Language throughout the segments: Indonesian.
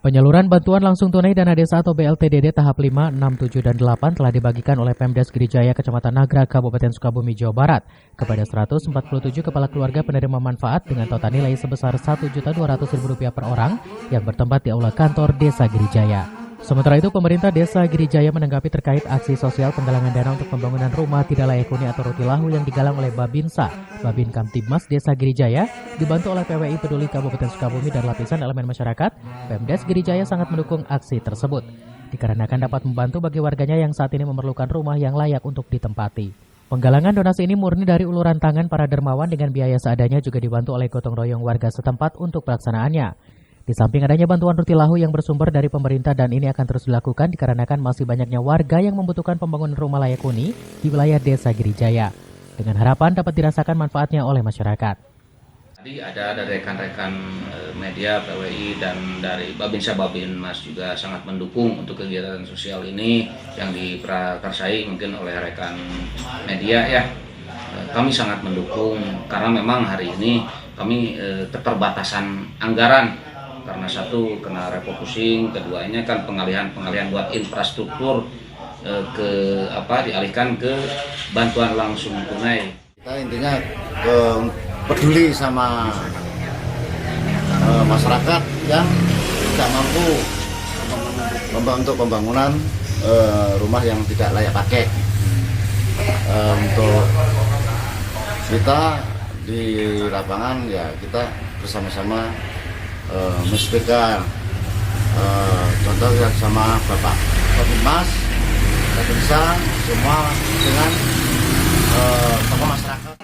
Penyaluran bantuan langsung tunai dana desa atau BLTDD tahap 5, 6, 7, dan 8 telah dibagikan oleh Pemdes Girijaya Kecamatan Nagrag, Kabupaten Sukabumi, Jawa Barat kepada 147 kepala keluarga penerima manfaat dengan total nilai sebesar Rp1.200.000 per orang yang bertempat di aula kantor Desa Girijaya. Sementara itu, pemerintah Desa Girijaya menanggapi terkait aksi sosial penggalangan dana untuk pembangunan rumah tidak layak huni atau rutilahu yang digalang oleh Babinsa, Babin Kamtibmas Desa Girijaya, dibantu oleh PWI Peduli Kabupaten Sukabumi dan lapisan elemen masyarakat. Pemdes Girijaya sangat mendukung aksi tersebut, dikarenakan dapat membantu bagi warganya yang saat ini memerlukan rumah yang layak untuk ditempati. Penggalangan donasi ini murni dari uluran tangan para dermawan dengan biaya seadanya, juga dibantu oleh gotong royong warga setempat untuk pelaksanaannya. Di samping adanya bantuan rutilahu yang bersumber dari pemerintah dan ini akan terus dilakukan dikarenakan masih banyaknya warga yang membutuhkan pembangunan rumah layak huni di wilayah Desa Girijaya, dengan harapan dapat dirasakan manfaatnya oleh masyarakat. Tadi ada dari rekan-rekan media, PWI, dan dari Babinsa Babinmas juga sangat mendukung untuk kegiatan sosial ini yang diprakarsai mungkin oleh rekan media ya. Kami sangat mendukung karena memang hari ini kami keterbatasan anggaran. Karena satu kena refocusing, keduanya kan pengalihan buat infrastruktur dialihkan ke bantuan langsung tunai. Kita intinya peduli sama masyarakat yang tidak mampu untuk pembangunan rumah yang tidak layak pakai. Untuk kita di lapangan ya kita bersama-sama mensupport contoh sama Bapak Babinmas, Babinsa, semua dengan tokoh masyarakat.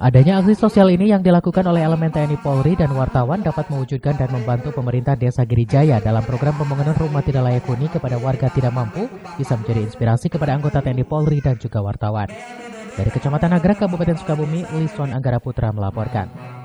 Adanya aksi sosial ini yang dilakukan oleh elemen TNI Polri dan wartawan dapat mewujudkan dan membantu pemerintah Desa Girijaya dalam program pembangunan rumah tidak layak huni kepada warga tidak mampu, bisa menjadi inspirasi kepada anggota TNI Polri dan juga wartawan. Dari Kecamatan Nagrag, Kabupaten Sukabumi, Lison Anggara Putra melaporkan.